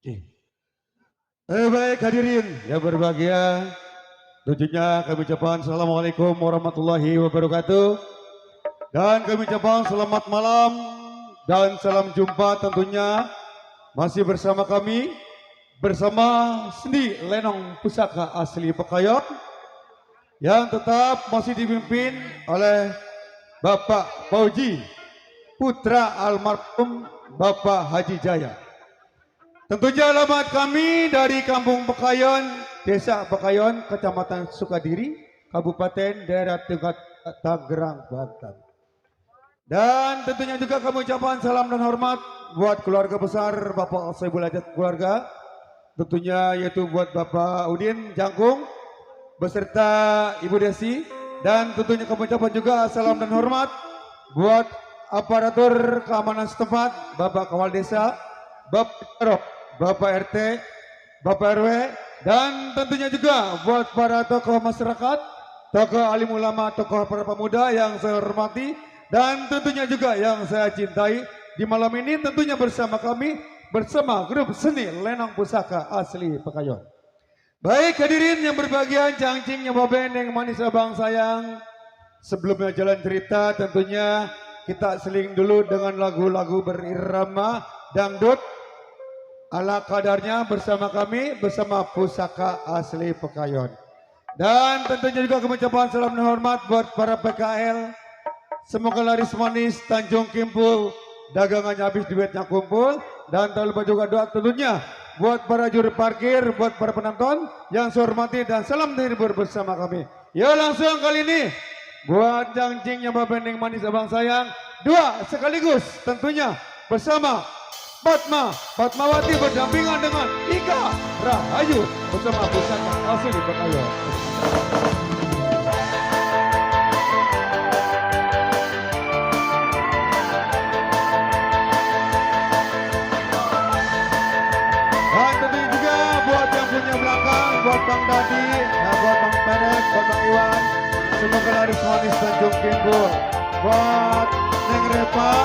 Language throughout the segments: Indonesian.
Baik hadirin yang berbahagia, tentunya kami ucapkan Assalamualaikum warahmatullahi wabarakatuh. Dan kami ucapkan selamat malam dan salam jumpa tentunya masih bersama kami, bersama Sendi Lenong Pusaka Asli Pekayon yang tetap masih dipimpin oleh Bapak Fauji, putra almarhum Bapak Haji Jaya. Tentunya alamat kami dari Kampung Pekayon, Desa Pekayon, Kecamatan Sukadiri, Kabupaten Daerah Tingkat Tangerang, Banten. Dan tentunya juga kami ucapkan salam dan hormat buat keluarga besar Bapak Saibul Hajat keluarga, tentunya yaitu buat Bapak Udin Jangkung beserta Ibu Desi, dan tentunya kami ucapkan juga salam dan hormat buat aparatur keamanan setempat, Bapak Kepala Desa, Bapak Jarok, Bapak RT, Bapak RW, dan tentunya juga buat para tokoh masyarakat, tokoh alim ulama, tokoh para pemuda yang saya hormati, dan tentunya juga yang saya cintai di malam ini tentunya bersama kami, bersama grup seni Lenong Pusaka Asli Pekayon. Baik hadirin yang berbahagia, cangcing, nyoba yang manis abang sayang. Sebelumnya jalan cerita tentunya kita seling dulu dengan lagu-lagu berirama dangdut ala kadarnya bersama kami, bersama Pusaka Asli Pekayon. Dan tentunya juga kami ucapkan salam dan hormat buat para PKL. Semoga laris manis, Tanjung Kimpul, dagangannya habis, duitnya kumpul. Dan tak lupa juga doa tentunya buat para juru parkir, buat para penonton yang saya hormati, dan salam terhibur bersama kami. Ya langsung kali ini buat jangcingnya Bapak Neng manis abang sayang, dua sekaligus tentunya bersama Fatmawati berdampingan dengan Ika Rahayu bersama Pusaka Asli Pekayon. Dan tentunya juga buat yang punya belakang, buat Bang Dadi, buat Bang Peres, buat Bang Iwan, semoga laris manis Tanjung Kimpul. Buat Neng Repa,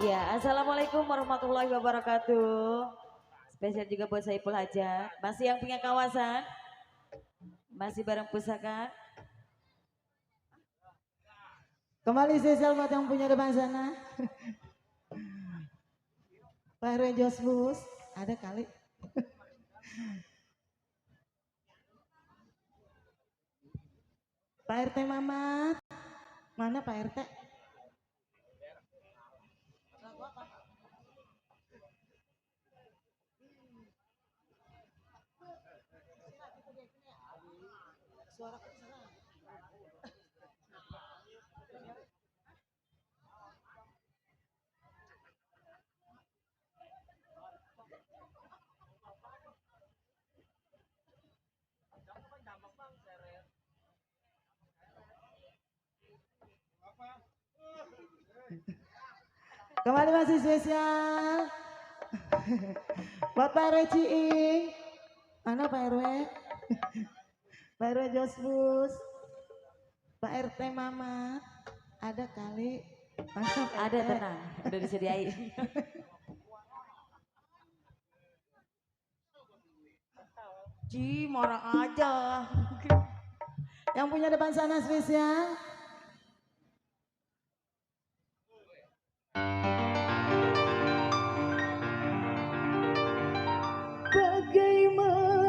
Ya, assalamualaikum warahmatullahi wabarakatuh. Spesial juga buat Saiful Hajat. Masih yang punya kawasan? Masih bareng pusaka? Kembali spesial buat yang punya depan sana. Pak RW Josbus, ada kali. Pak RT Mamat, mana Pak RT? Suara kembali masih spesial. Bapak RW Ciing, mana Pak RW? Pak RW Josbus, Pak RT Mama, ada kali. Ada, tenang, udah disediain. Ci, marah aja. Yang punya depan sana spesial.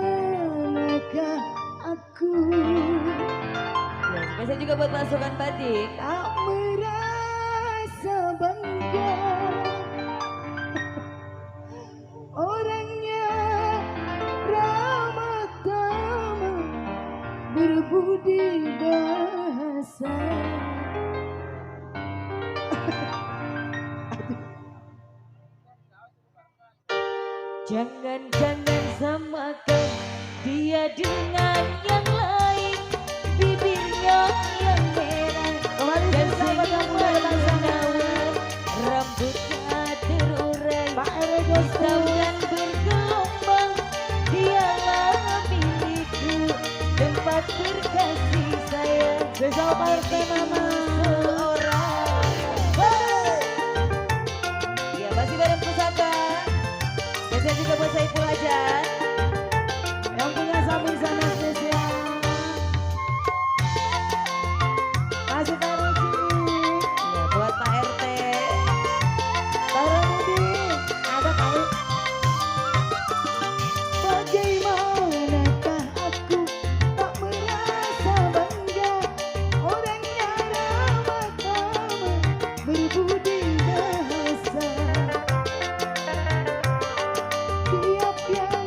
Bagaimanakah aku Ya, spesial juga buat pasukan batik. tak merasa bangga orangnya ramah tamah berbudi bahasa. Jangan-jangan samakan dia dengan yang lain, bibirnya yang merah Kemarin dan sahabat yang punya depan sana. menawan, rambutnya terurai Pak RW hitam Joseph. dan bergelombang. Dialah milikku, tempat berkasih sayang. Spesial Pak RT Mama. Seorang. Ya, masih bareng pusaka. Spesial juga buat Saiful Hajat. Yang punya sapi sana spesial. Masih Pak Ruci. Ya, buat Pak RT. Pak Rudi. Ada tahu. Bagaimanakah aku tak merasa bangga orangnya ramah tamah berbudi bahasa. Tiap yang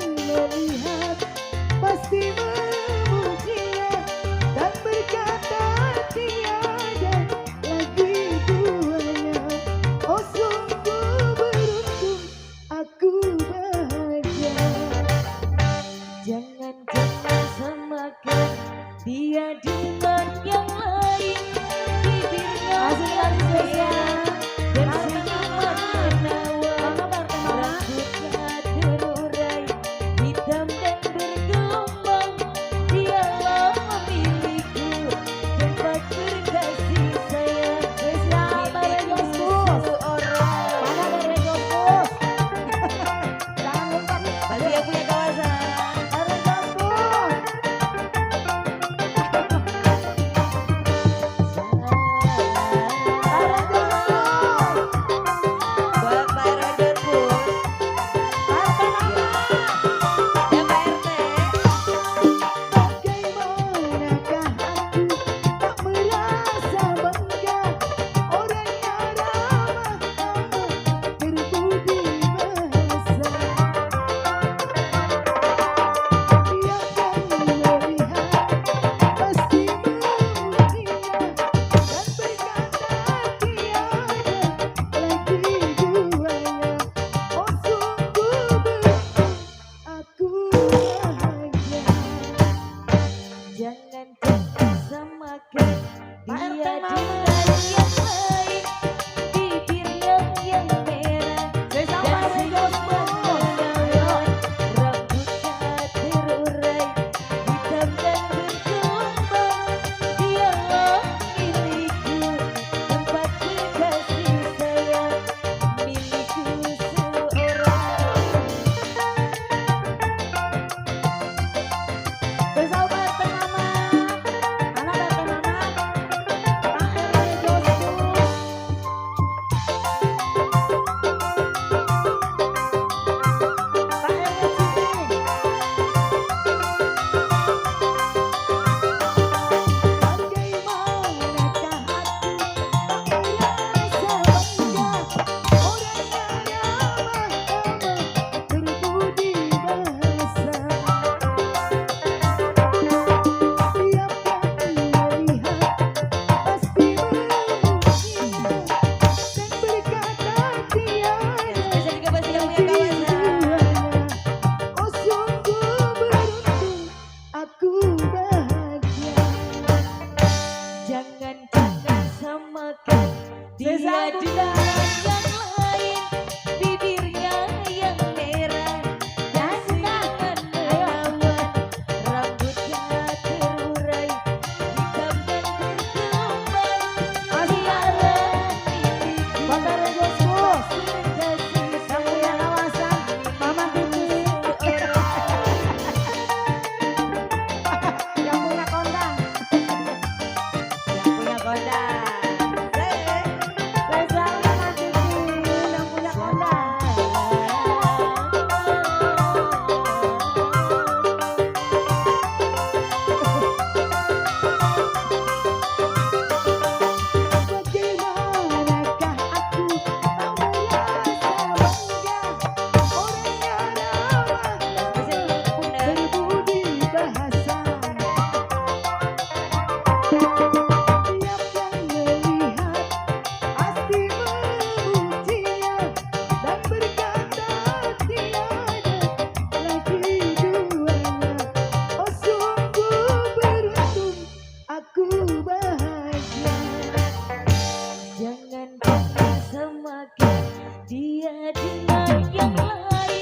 dia dengan yang lain,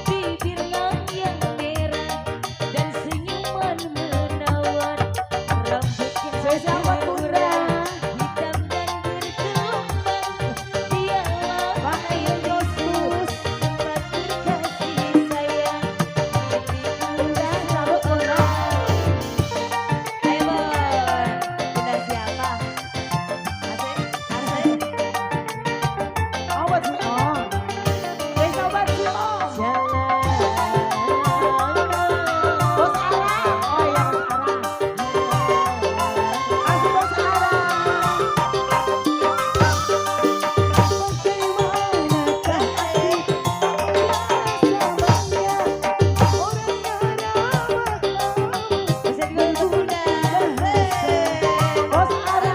bibirnya yang merah dan senyuman menawan, rambutnya Spesial buat Bunda. hitam dan bergelombang. Dialah Pakai Jospus. tempat berkasih sayang milikku seorang. Ayo Bon, Bunda siapa? Asik, asik. Awas nih Om. Spesial buat si Om. Bos Ara. Oh iya Bos Ara. Kasih Bos Ara. Bos Ara.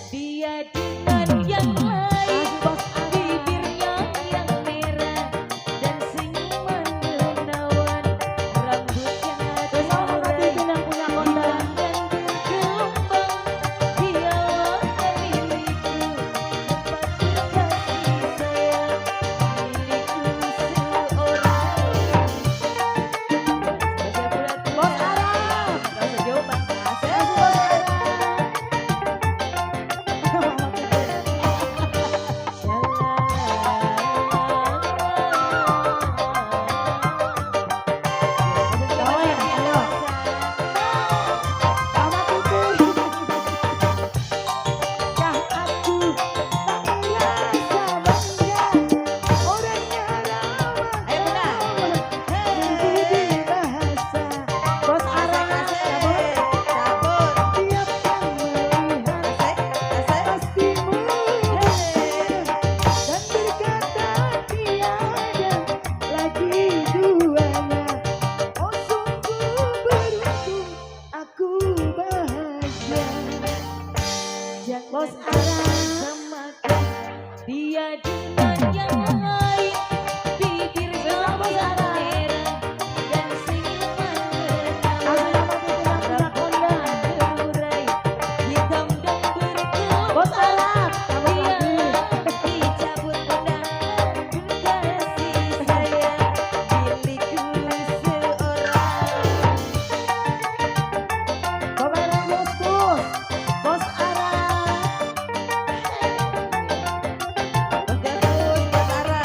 Dia dengan yang lain, bibirnya yang merah dan senyuman menawan, rambutnya terurai hitam dan bergelombang. Dialah milikku, tempat berkasih sayang milikku seorang. Spesial buat Bos Ara. Bahasa Jawa Bang. Bos Ara. Bos samakan dia dengan yang lain, bibirnya yang merah dan senyuman menawan, rambutnya terurai hitam dan bergelombang. Bos Ara. Dia dicabut undangan kasih sayang milikku seorang. Pameran Jospus. Bos Ara. Bos Ara.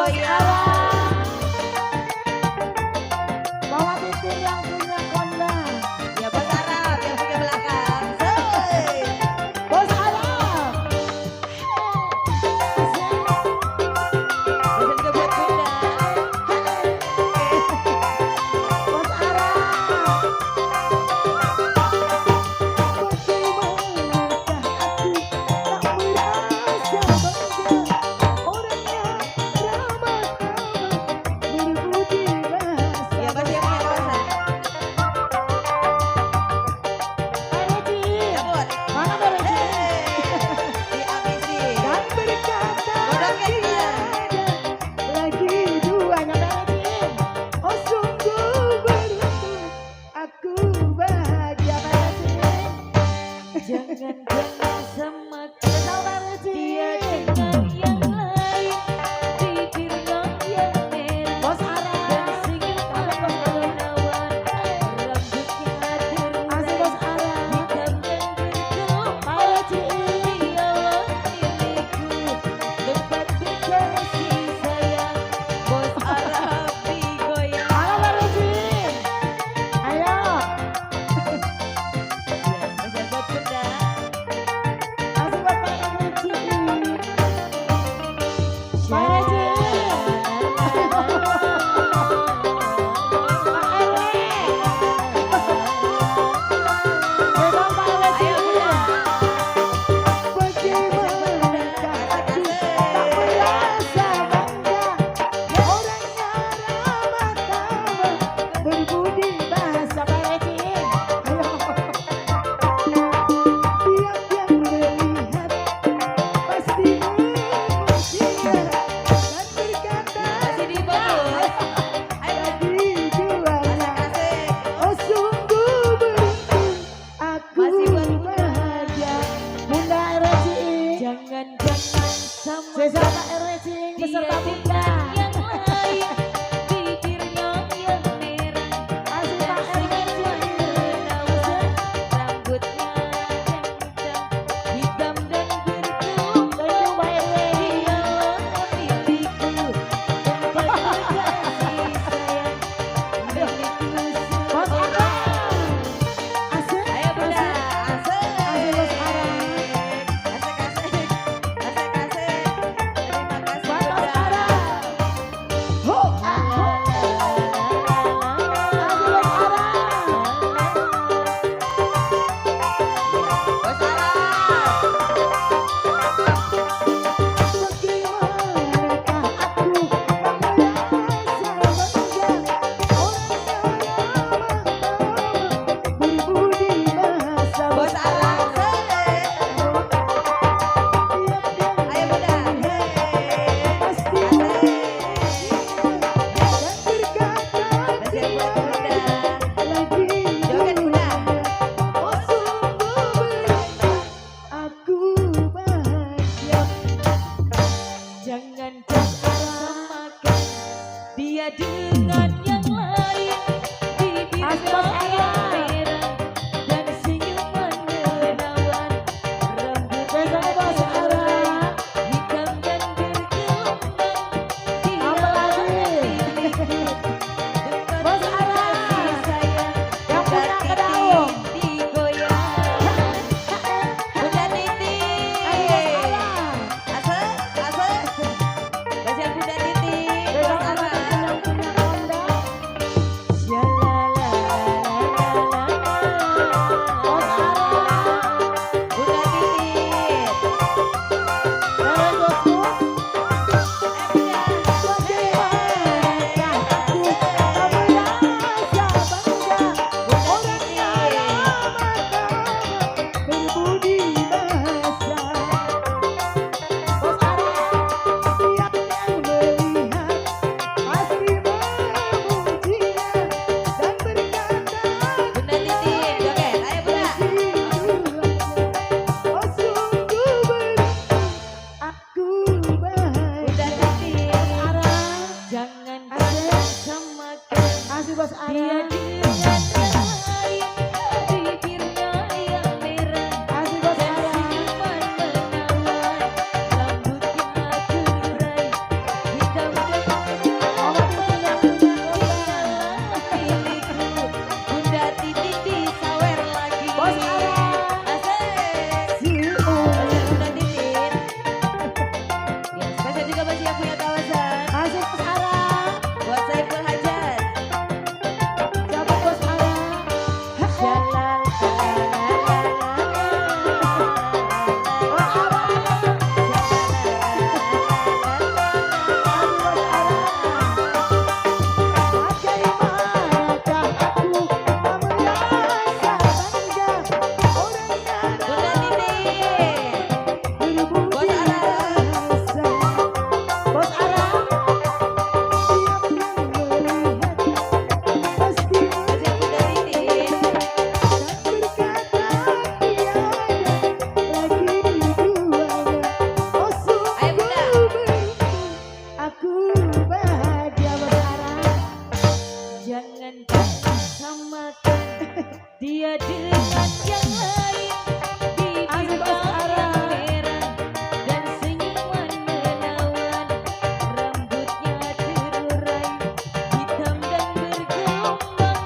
goyang. Bawa titik yang punya kondang. Ya Bos Arab yang punya belakang. Hey. Bos Arab. Bisa juga buat Bunda. Bos Arab. Ya Bos yang punya kawasan. Cabut. Mana Bos? Dihabisi. Dan berkata Godongnya dia. lagi duanya Beresin. Oh sungguh beruntung aku bahagia Beresin. Jangan semakin Saudara dia Beresin. dengan yang lain. Bibirnya yang merah. Bos Arab. Dan senyuman menawan. Rambutnya Asik terurai. Bos Arab. Hitam dan bergelombang. Beresin. Dialah milikku. Tempat berkasih sayang. Bos Arab digoyang. Halo Beresin. Ayo. Spesial buat Bunda. Asik buat Pak Beresin. Pak Masih di bagus. Ayo kasih. Oh sungguh beruntung aku Masih buat Bunda. bahagia Bunda Recing Jangan sama Sesa Pak Recing beserta Bunda yang lain. Bibirnya yang merah. Asik Dan Pak senyuman menawan. Rambutnya kencang. Hitam dan bergelombang. Thank you Pak RW Dialah milikku. Tempat berkasih sayang. Milikku Bos semua. Arab Asik Ayo Bunda, asik. Asik Bos Arab Asik, asik. Asik, asik. Terima kasih Buat Bos Bunda. Arab Ho ah ho Asik Bos Arab Bos Arab. Bagaimanakah aku merasa bangga orang-orang berbudi bahasa Bos Arab. Ayo Bunda. pasti dan berkata Masih buat Bunda. lagi Joget Bunda. oh sungguh beruntung aku bahagia Jangan samakan dia dengan yang lain. Bibirnya Asik, Bos yang Arab. merah dan senyuman menawan. Rambutnya Besok Bos Arab. hitam dan bergelombang. Apa lagi? Bos Arab. Yang punya kedaung. Digoyang. Bunda Titi. Ayo Bos Arab. Asik, asik. Spesial Bunda Titi. Besok Bos Arab Arab. yang punya kondang. Bos Arab. Bunda Titit. Dari Josmus. Bunda. Bagaimanakah aku merasa bangga orang-orang berbudi bahasa. Bos Arab, setiap yang melihat pasti memujinya dan berkata Bunda Titit. Joget. Ayo Bunda. oh sungguh beruntung aku bahagia. Bunda Titit. Arab, Jangan Asik. samakan asik Bos dia Arab. dengan yang lain. Bibirnya yang merah Asik Bos dan Arab. senyuman menawan. Rambutnya terurai. Hitam dan Jangan samakan dia dengan yang lain. Bibir yang merah dan senyuman menawan, rambutnya terurai hitam dan bergelombang.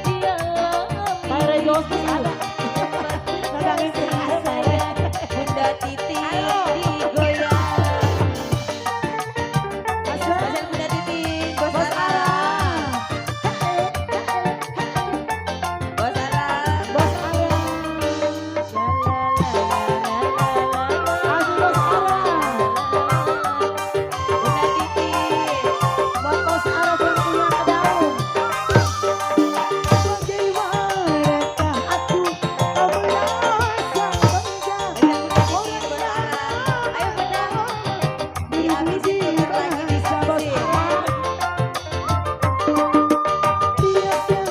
Dia alami sayang, Bunda Titi digoyang. Spesial Bunda Titi, Bos Ara. Bos Ara. Bos Ara. Asli Bos Ara. Bunda Titi. Buat Bos Ara yang punya kedaung. Bagaimanakah aku tak merasa bangga. Ayo Bunda. Dihabisin bentar lagi di Bos sini. Ara. Dia yang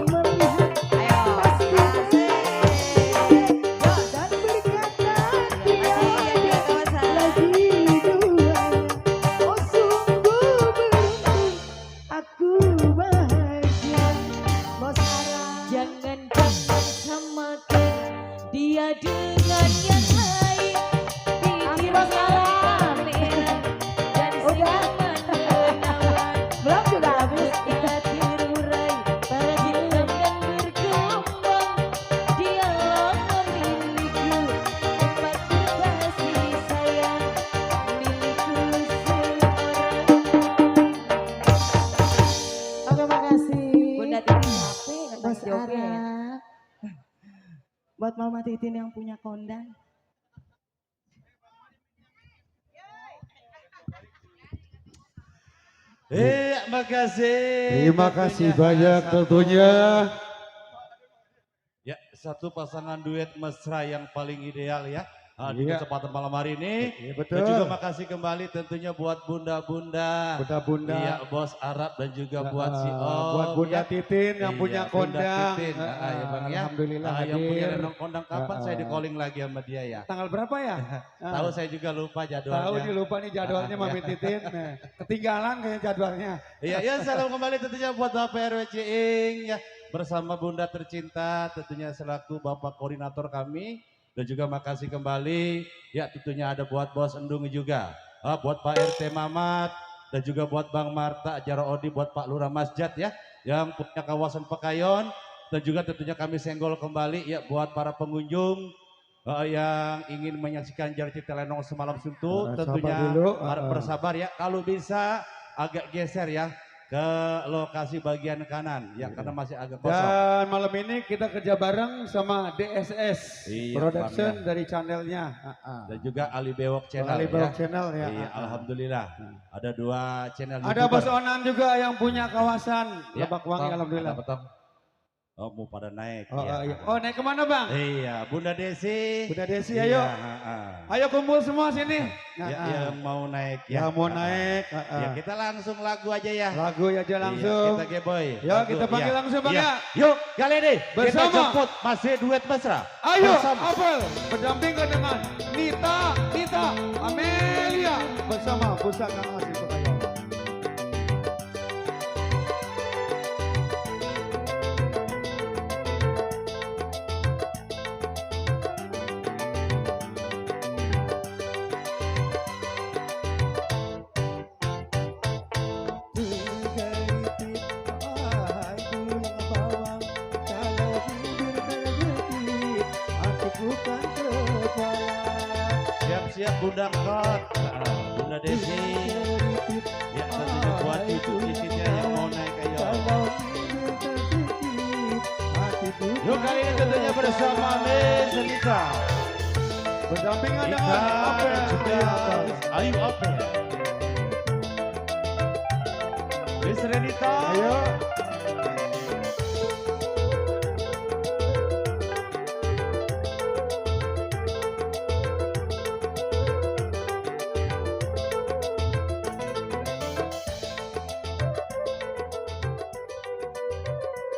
melihat Ayo. pasti Asik. dan berkata Masih yang di kawasan. lagi dua. Oh sungguh beruntung aku bahagia. Bos Ara. Jangan samakan dia dengan yang lain. Bibir Bos Ara. merah dan Udah. senyuman menawan, Belum juga habis. rambutnya terurai hitam dan bergelombang. Dialah milikku, tempat berkasih sayang, milikku seorang. Oke makasih. Bunda Titi capek kan Bos jawabnya. Ara. Buat Mama Titin yang punya kondang. Makasih. Terima kasih Tentunya banyak satu- tentunya. Ya, satu pasangan duet mesra yang paling ideal ya. Di Iya. kesempatan malam hari ini. Iya, Dan betul. juga makasih kembali tentunya buat bunda-bunda. Bunda-bunda. Iya, Bos Arab dan juga buat si Om. buat Bunda ya. Titin yang Iya, punya Bunda kondang. Titin. Ya, Bang ya. Alhamdulillah Yang punya hadir. renang kondang kapan saya di calling lagi sama dia ya. Tanggal berapa ya? Tahu saya juga lupa jadwalnya. Tahu nih lupa nih jadwalnya Mami Titin. Nah, ketinggalan kayaknya jadwalnya. Iya, ya salam kembali tentunya buat Bapak RW Ciing ya bersama Bunda tercinta tentunya selaku Bapak koordinator kami dan juga makasih kembali ya tentunya ada buat Bos Endung juga, buat Pak RT Mamat dan juga buat Bang Marta Jaro Odi, buat Pak Lurah Masjid ya yang punya kawasan Pekayon dan juga tentunya kami senggol kembali ya buat para pengunjung yang ingin menyaksikan Jarci Telenong semalam suntuk Sabar tentunya dulu, bersabar ya kalau bisa agak geser ya ke lokasi bagian kanan ya karena masih agak kosong. Dan malam ini kita kerja bareng sama DSS Iya, Production Bang, dari channelnya. Dan juga Ali Bewok Channel Ali ya. Bewok Channel ya. Iya, alhamdulillah. Ada 2 channel Ada YouTuber. Bos Onan juga yang punya kawasan Ya, Lebak Wangi, Tong, alhamdulillah. ada Tong. Oh, mau pada naik Oh, ya. iya. Oh, naik kemana Bang? Iya, Bunda Desi. Bunda Desi, Iya, ayo. ha-ha. Ayo kumpul semua sini. Ya, yang mau naik ya. Yang mau Ha-ha. naik. Ya, kita langsung lagu aja ya. Lagu aja Iya, langsung. kita Geboy. Ya, Lagu, kita panggil iya. langsung Bang Iya. ya. Yuk, kali ini kita Bersama. jemput masih duet mesra. Ayo, Bersama. Apel berdampingan dengan Nita, Amelia bersama Pusaka Asli Pekayon. Siap-siap Bunda Kot, Bunda Desi. Ya, tentunya buat cucu cicitnya yang mau naik ayo. Yuk kali ini tentunya bersama Miss Renita. Berdampingan Rita dengan Apel. dan juga Ayu Apel. Miss Renita. Ayo.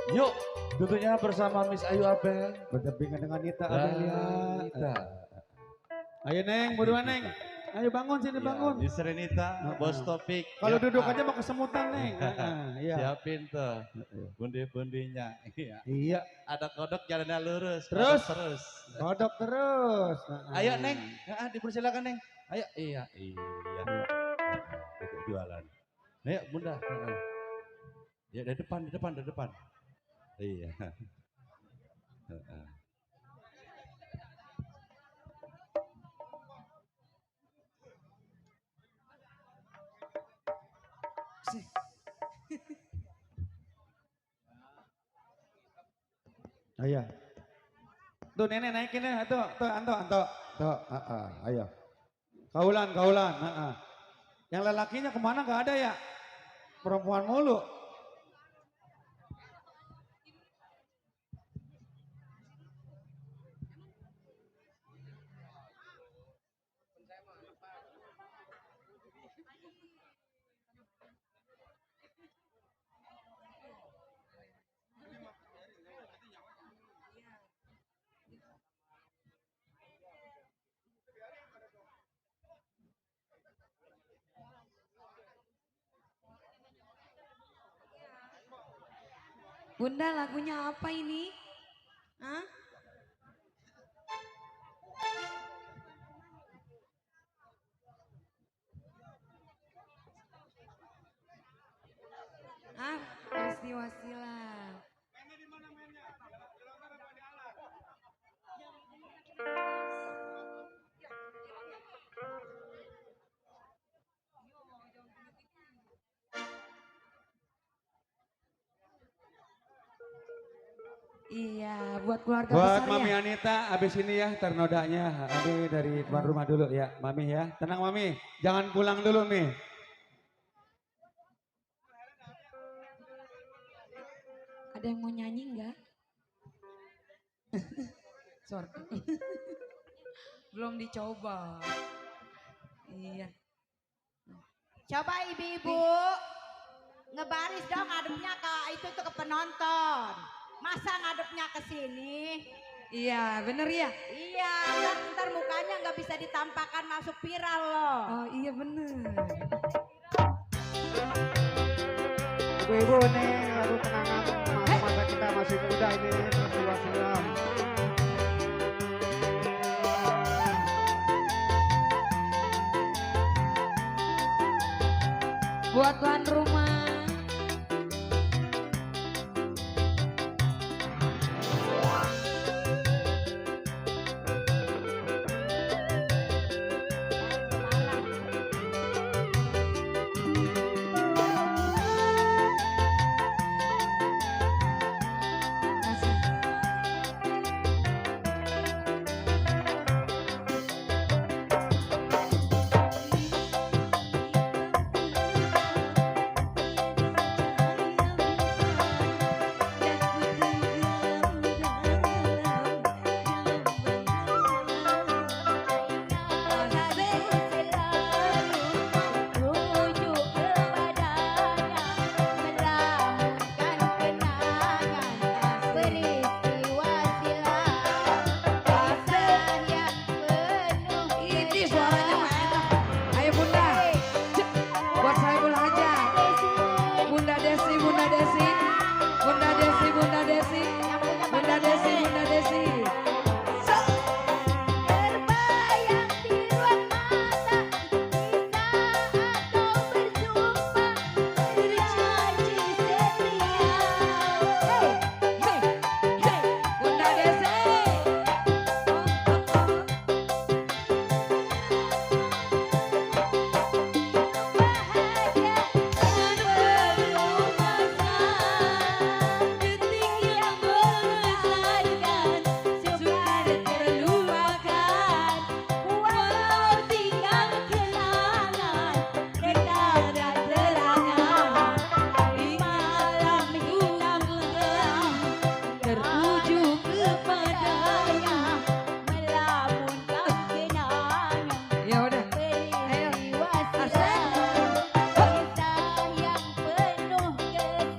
Yuk, tentunya bersama Miss Ayu Apel. Berdampingan dengan Nita, Dan Amelia. Rita. Ayo Neng, berdua Neng. Ayo bangun sini bangun. Di Serenita, Bos Topik. Kalau Ya, duduk aja mau kesemutan nih. Iya. Siapin tuh bundi-bundinya. Iya. Iya. Ada kodok jalannya lurus. Terus? Kodok terus. Kodok terus. Ayo Neng, dipersilakan Neng. Ayo, iya. Itu jualan. Ayo Bunda. Ya dari depan. Iya. Ayo. Tuh nenek naikin ya, tuh, anto. Tuh, ayo. Kaulan. Yang lelakinya kemana nggak ada ya? Perempuan mulu. Bunda lagunya apa ini? Hah? Peristiwa silam. Iya, buat keluarga Buat besar Mami ya. Anita, abis ini ya ternodanya. Abi dari tuan rumah dulu ya, Mami ya. Tenang Mami, jangan pulang dulu nih. Ada yang mau nyanyi enggak? Sorry. Belum dicoba. Iya. Coba ibu-ibu ngebaris dong ngadepnya ke ke penonton. Masa ngadepnya ke sini? Iya, bener ya? Iya, ntar mukanya nggak bisa ditampakkan masuk viral loh. Oh iya bener. Ibu-ibu nih lagu kenangan masa-masa kita masih muda ini peristiwa silam. Buat tuan rumah.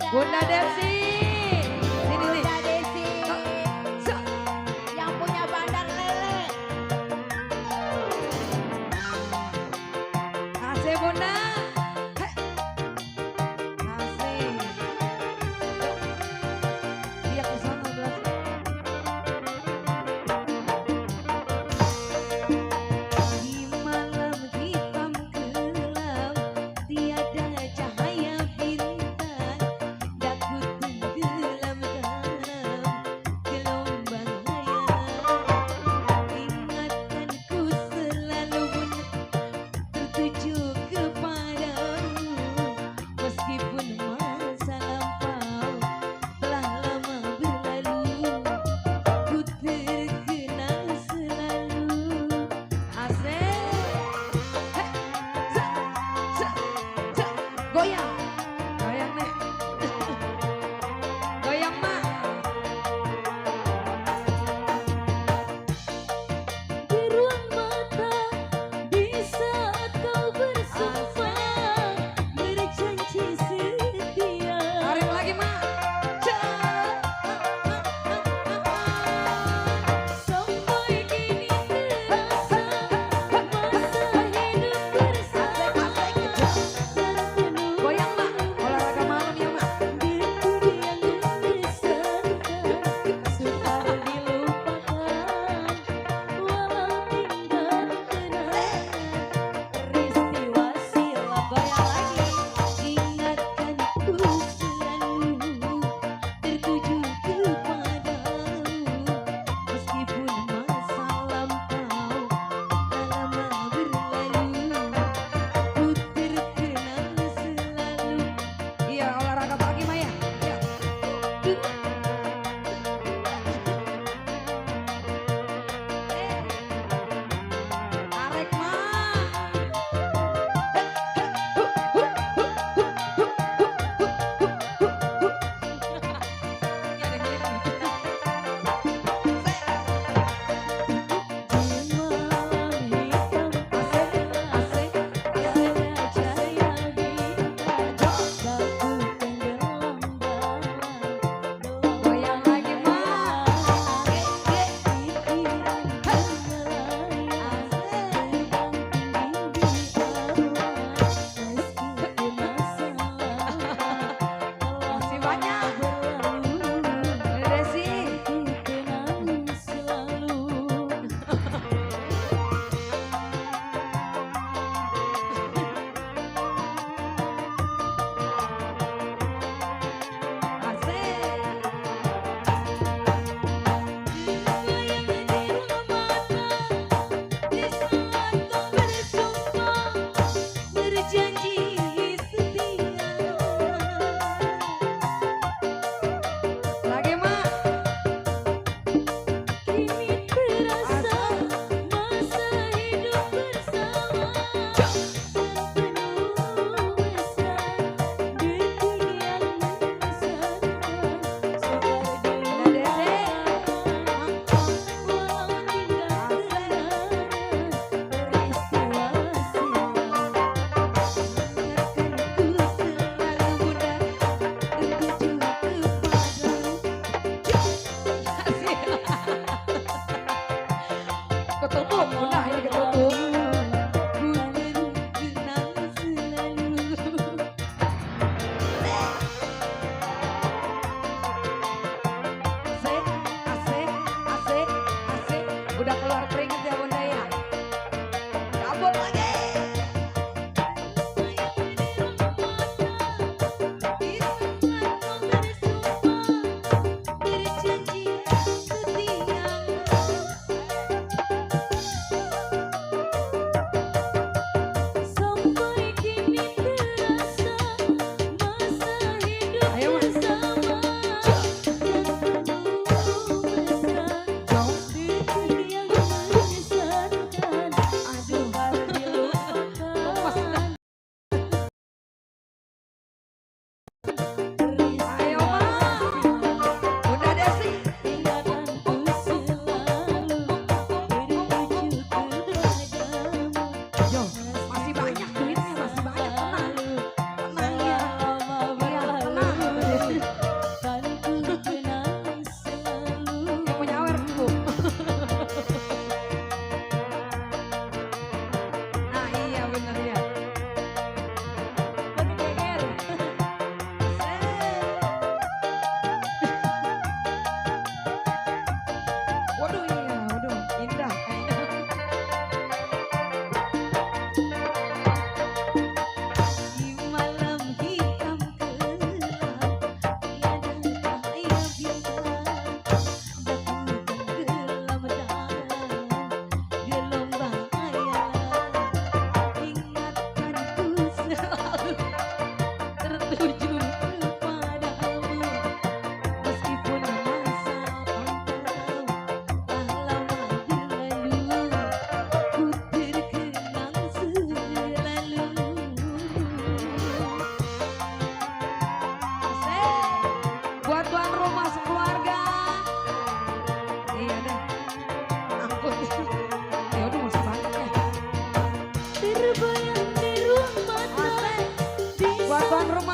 Bunda Desi. Sini nih. Bunda Desi. Yang punya bandar lele.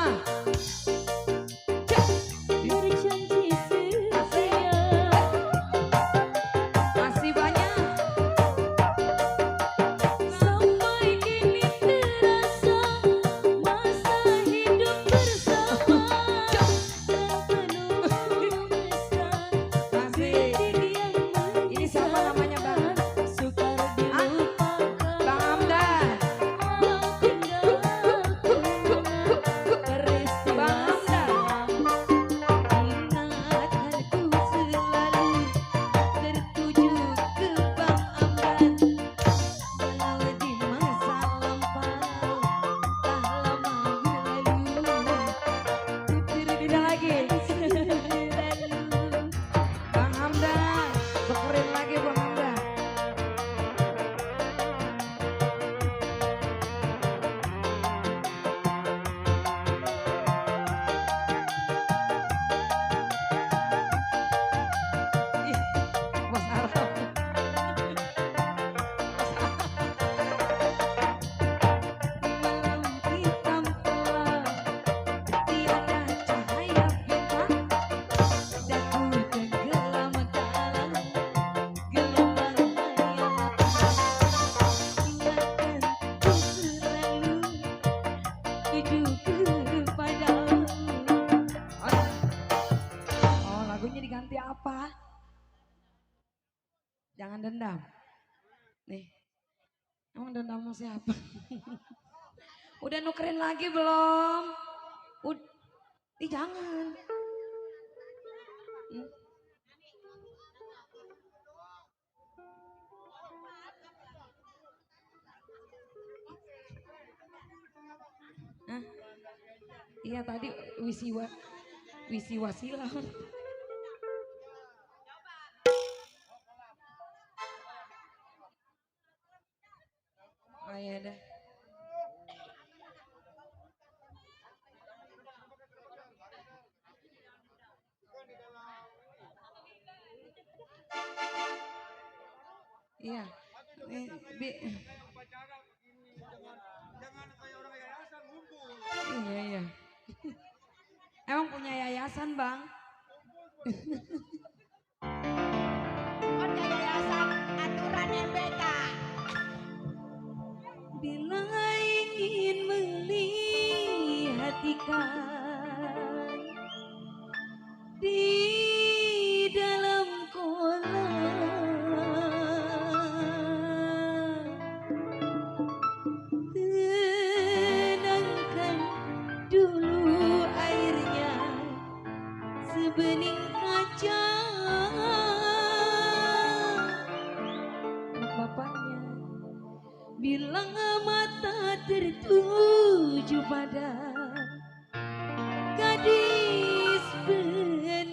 semua. Berjanji setia. Masih banyak. Sampai kini terasa masa hidup bersama dan penuh mesra. Masih. Detik yang Ini siapa namanya Bang? sukar dilupakan. Bang Hamdan. Walau tinggal peristiwa sayang. Ingatanku selalu tertuju ke Bang Amdan. Walau di masa lampau tak lama berlalu. Tidak lagi. Bang Hamdan. Tukerin lagi Bang Hamdan. Ih, Bos Arab. Malam hitam gelap, tiada cahaya bintang. Daku tenggelam dalam gelombang hayal. Ingatanku selalu tuju kepadamu. Oh, lagunya diganti apa? Jangan dendam. Nih. Emang dendam sama siapa? Udah nukerin lagi belum? Ih, jangan. Hmm. Hah? Iya tadi wisiwa silam. Oh iya dah. Iya. Iya iya. Emang punya yayasan bang? Bila ingin melihat ikan di dalam kolam, tenangkan dulu airnya sebening kaca. Bapaknya bilang mata tertuju pada gadis pendiam.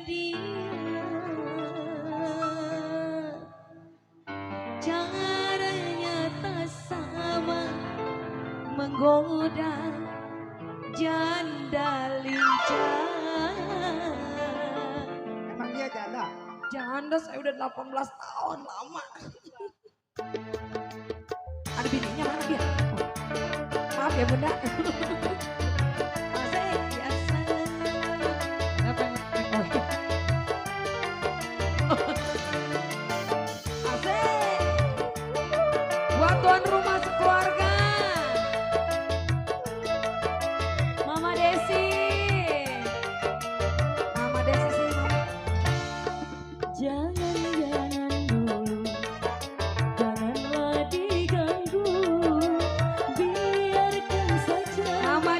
Caranya tak sama menggoda janda lincah. Emang dia janda? Janda saya udah 18 tahun lama. Ada bininya mana dia? Oh. Maaf ya bunda. Asik, biasa. Apa yang oh. Asik. Buat tuan rumah sekeluarga. Mama Desi. Mama Desi sini mama. Jangan dulu, janganlah diganggu, biarkan saja. Mama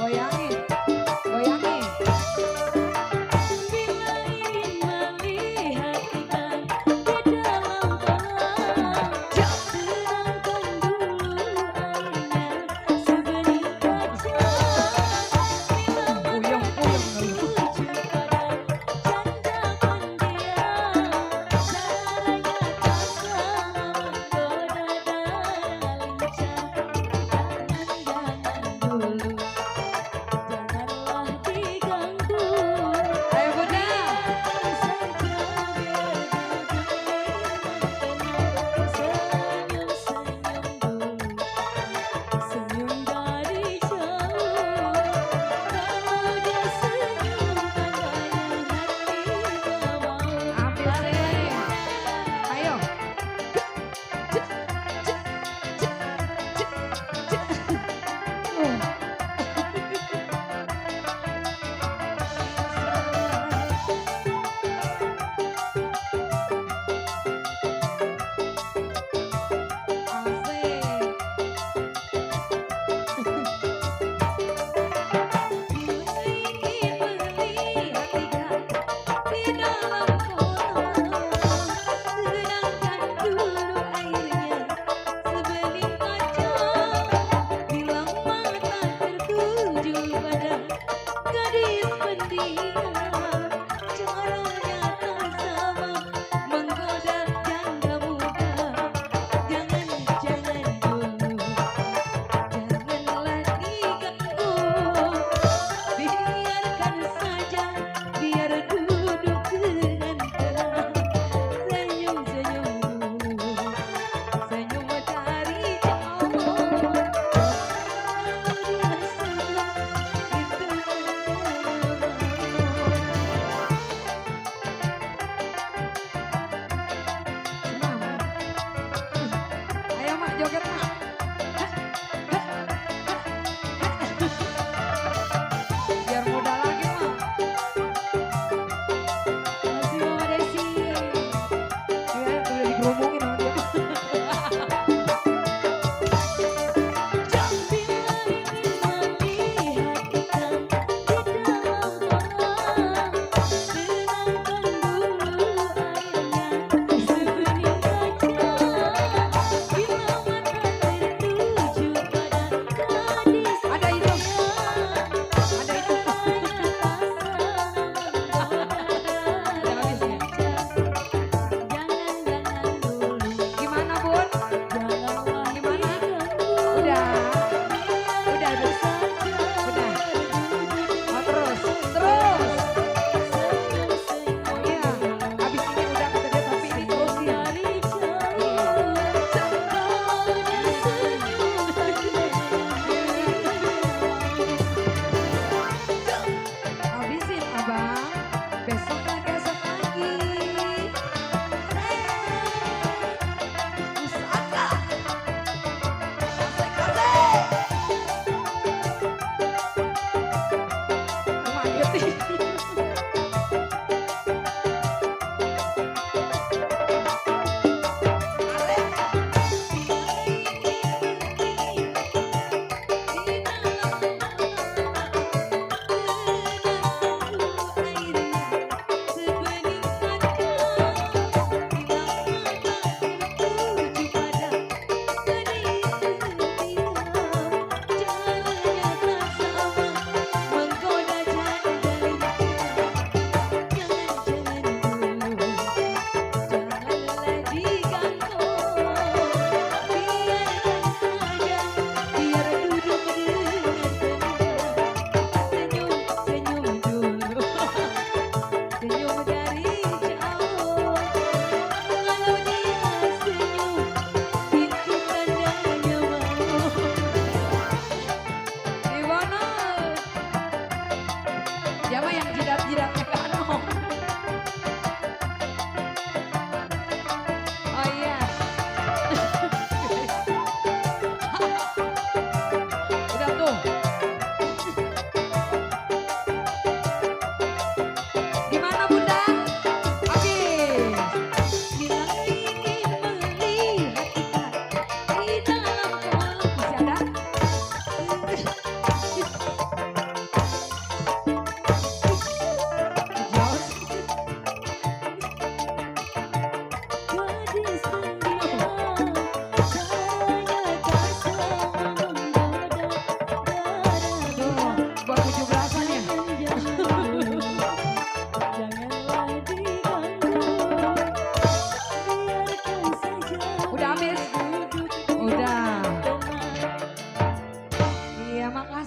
Goyangi, goyangi. Bila ingin melihat ikan di dalam kolam, terangkan dulu airnya sebening kaca. Bila mata tertuju pada janda pendiam, caranya tak sama menggoda dan lincah. Jangan dulu, janganlah diganggu. Ayo Bunda. Senyum dari jauh, kalau dia senyum tandanya hati tak mau. Ambil sini. Ayo. Asik. Ingin melihat ikan di dalam kolam, sedangkan dulu airnya sebening kaca. Bila mata tertuju pada gadis pendiam, caranya tak sama menggoda janda muda. Jangan dulu, janganlah diganggu. Biarkan saja, biar duduk dengan tenang. Senyum-senyum dulu, senyum dari jauh. Kalau dia senyum, itu Ayo mak joget mak. Biar muda lagi mak. Masih Mama Desi. Ya udah digerumungin sama dia. Bila ingin melihat ikan di dalam kolam, tenangkan dulu airnya sebening kaca. Bila mata tertuju pada gadis Ada itu. ada itu. Udah habis ya? Jangan dulu, Gimana Bun? janganlah Gimana? diganggu. Udah. Udah udah. Udah. Oh terus. Terus. Oh iya. Habis ini udah kata dia tapi diterusin. Habisin abang. Besok lagi esok lagi. Pusaka. Asik asik.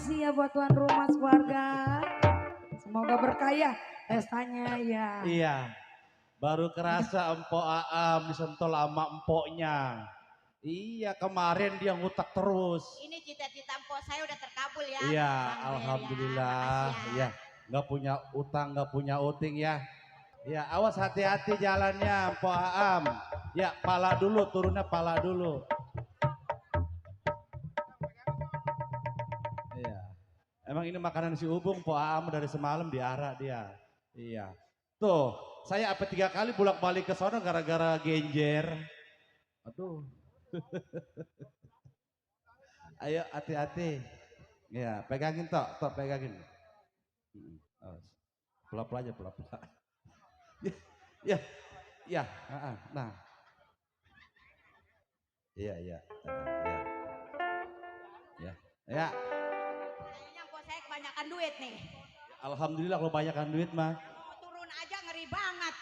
kasih ya buat tuan rumah keluarga. Semoga berkah ya pestanya ya. Iya. Baru kerasa empok Aam disentuh sama empoknya. Iya, kemarin dia ngutak terus. Ini cita-cita empok saya udah terkabul ya. Iya, Bang Fer, alhamdulillah. ya. Makasih Iya, nggak punya utang, nggak punya uting ya. Ya, awas hati-hati jalannya, Empok Aam. Ya, pala dulu, turunnya pala dulu. Iya. Emang ini makanan si Ubung, Empok Aam dari semalam diarak dia. Iya. Tuh, saya apa 3 kali bolak-balik ke sana gara-gara genjer. Aduh. Ayo hati-hati. Ya, pegangin tok pegangin. Pelan-pelan aja, pelan-pelan. Ya, nah. Iya. Ya. Kayaknya empok saya kebanyakan duit nih. Alhamdulillah kalau banyakkan duit mah. Mau turun aja ngeri banget.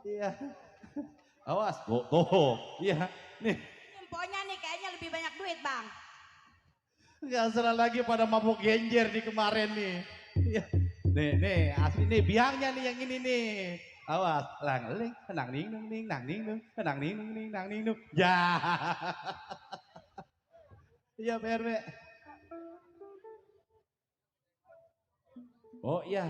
Iya. Awas, tuh. Iya, nih. Empoknya nih kayaknya lebih banyak duit bang. Gak salah lagi pada mabuk genjer nih kemarin nih. Iya. Nih, asli nih biangnya nih yang ini nih. Awas, lang-ling, nang ning nung ning, nang ning nung, nang ning nung ning, nang ning nung. Ya. Iya, PRW. Oh iya,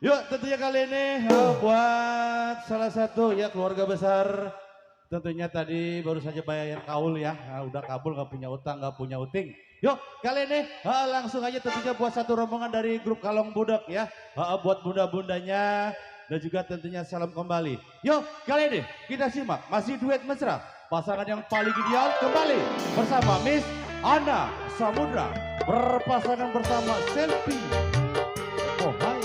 Yuk, tentunya kali ini buat salah satu ya keluarga besar. Tentunya tadi baru saja bayar kaul ya. Nah, udah kabul, nggak punya utang, nggak punya uting. Yuk, kali ini langsung aja tentunya buat satu rombongan dari grup Kalong Budak ya. Buat bunda-bundanya dan juga tentunya salam kembali. Yuk, kali ini kita simak masih duet mesra. Pasangan yang paling ideal kembali bersama Miss Ana Samudra berpasangan bersama Selfie. Oh, hai.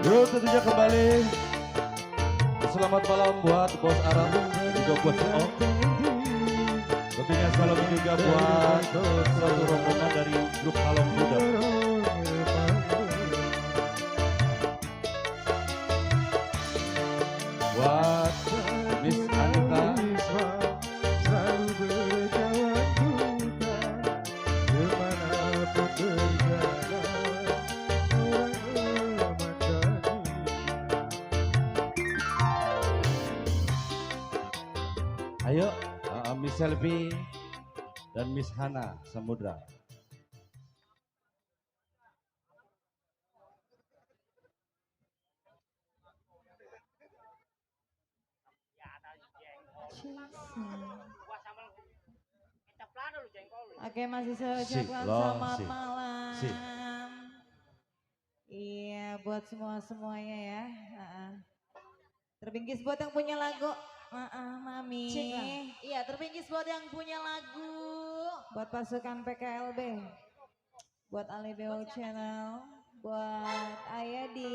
Yuk tentunya kembali. Selamat malam buat Bos Aram juga buat Om. Tentunya salam juga buat satu rombongan dari grup Kalong Budak. Buat Miss Anita. Ayo, Miss Selvi dan Miss Hana Samudra. Oke, masih saya ucapkan selamat malam. Iya, buat semuanya ya. Terbingkis buat yang punya lagu. Mami. Iya, terbingkis buat yang punya lagu. Buat pasukan PKLB. Buat Ali Bewang Channel. Buat Ayah di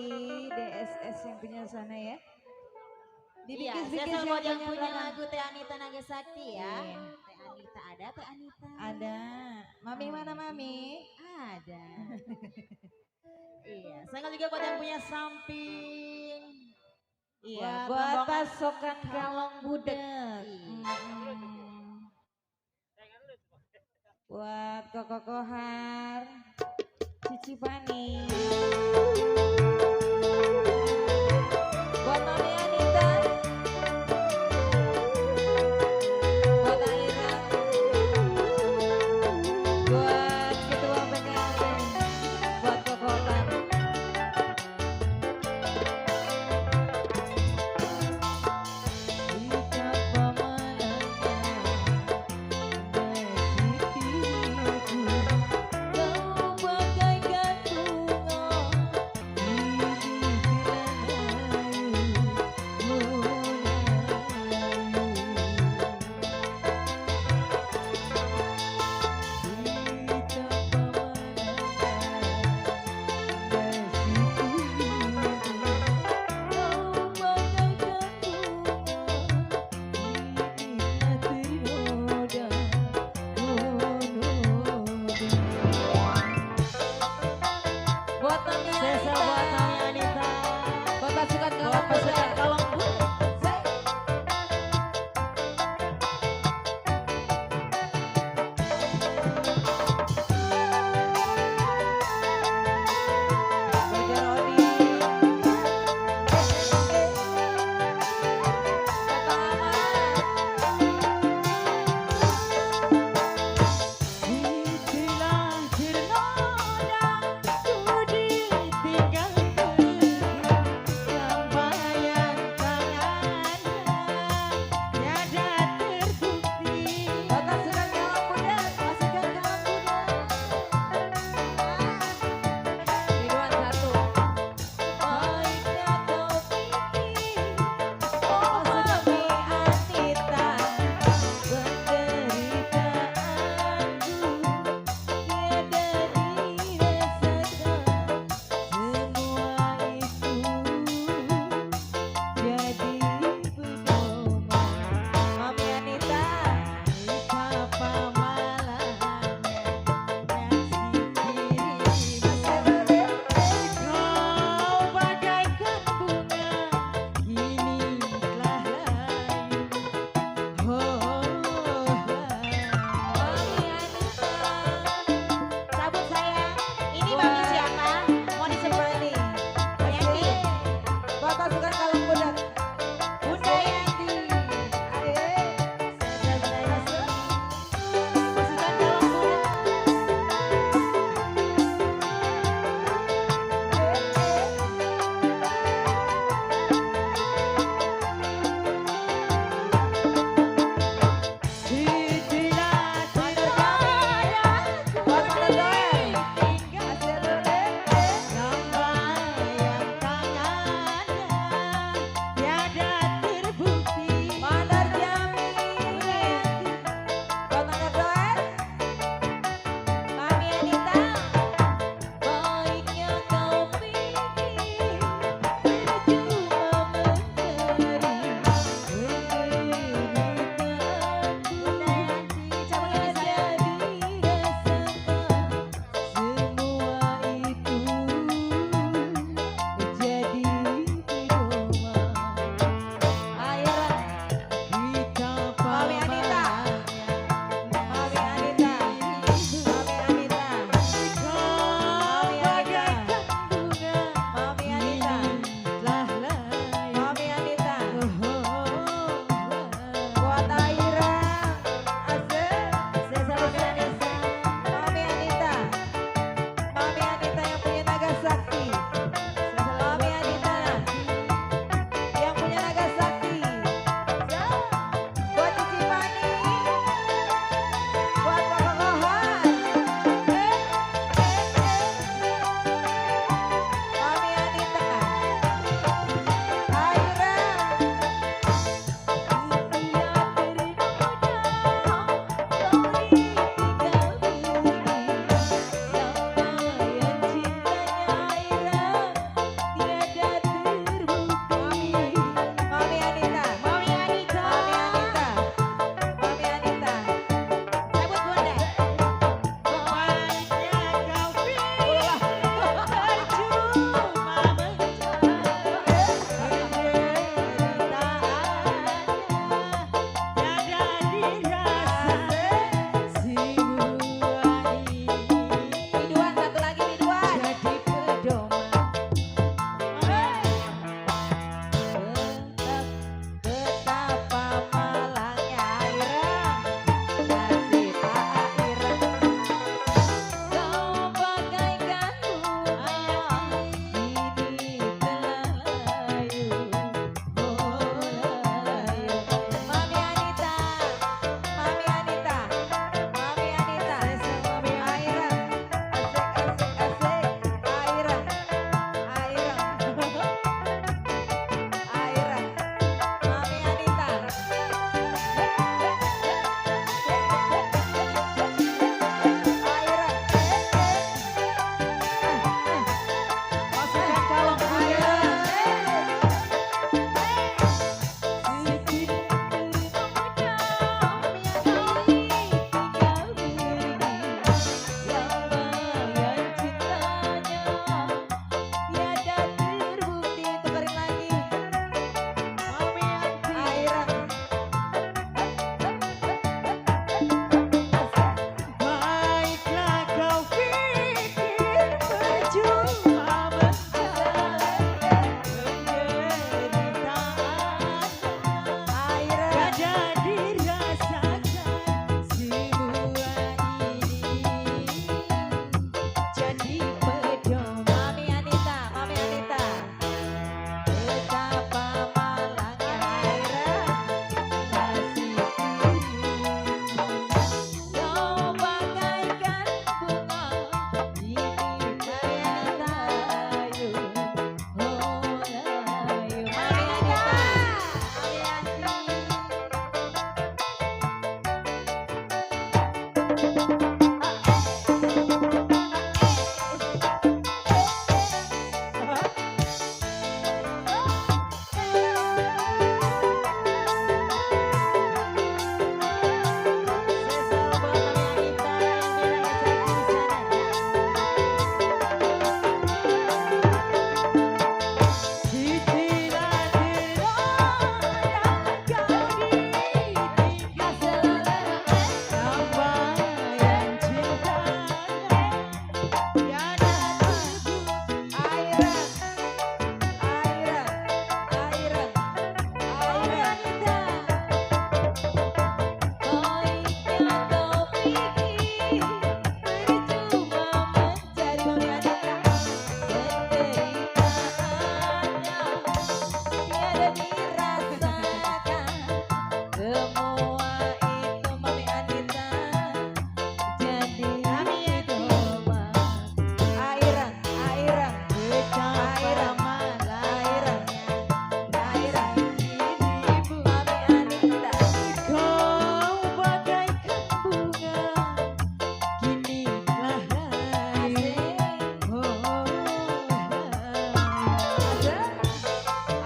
DSS yang punya sana ya. Iya, saya buat yang punya lagu Teh Anita Nagasakti ya. Iya. Teh Anita ada, Teh Anita. Ada. Mami mana Mami? Ada. Iya, saya juga buat yang punya samping. Iya, buat pasukan Kalong Budak. Buat Koko Kohar, Cici Fani. Buat Mami Anita. Buat Aira. Buat Ketua PKLB. Buat Koko Kohar. Kau bagaikan bunga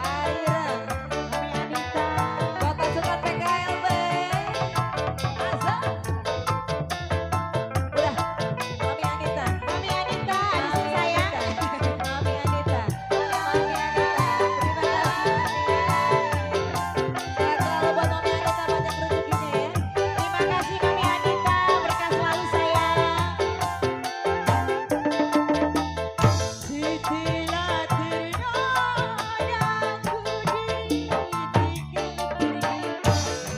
Aira, Mami Anita, buat pasukan PKLB. Asa, udah, Mami Anita, Mami Anita, aduh sayang. Mami Anita, Mami Anita, terima kasih. Sehat selalu buat Mami Anita, banyak rezekinya ya. Terima kasih Mami Anita, berkah selalu sayang. Sitilah ternadaku di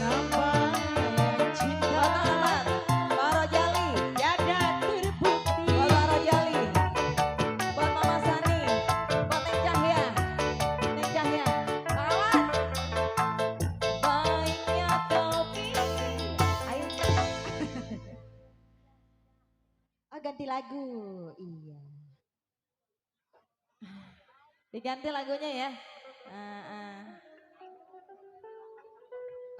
lambang cinta Pak Rojali, tiada terbukti. Pak Rojali, buat Mama Sani, buat Neng Cahya, Neng Cahya, kawan. Banyak kopi. Ayo. Oh ganti lagu, iya. Diganti lagunya ya.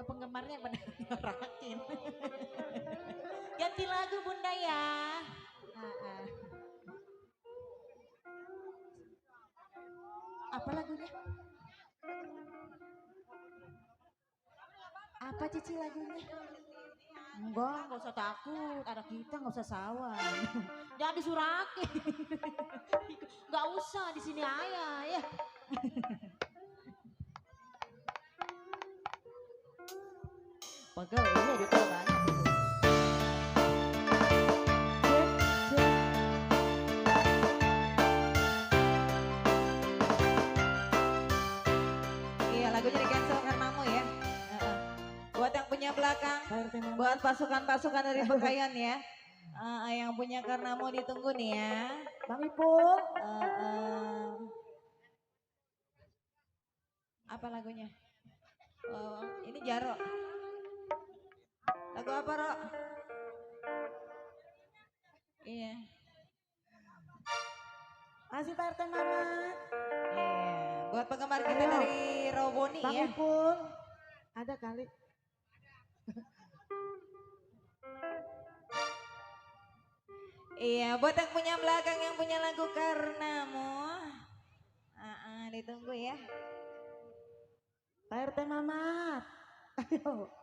Penggemarnya pada nyorakin. Ganti lagu Bunda ya. Apa lagunya? Apa Cici lagunya? Enggak usah takut, ada kita nggak usah sawan. Jangan disurakin. Nggak usah di sini ayah ya. Pegel iya duitnya banyak itu. Iya, lagunya di cancel karena mau ya. Heeh. Buat yang punya belakang, Pak RT Mamat. buat pasukan-pasukan dari Bekayan ya. Yang punya karena mau ditunggu nih ya. Bang Ipul. Apa lagunya? Oh, ini Jaro. Lagu apa, Ro? Iya. Masih Pak RT Mamat. Iya. Buat penggemar kita Ayo. dari Roboni Bang ya. Ipul. Ada kali. Iya, buat yang punya belakang yang punya lagu Karenamu. Ditunggu ya. Pak RT Mamat. Ayo.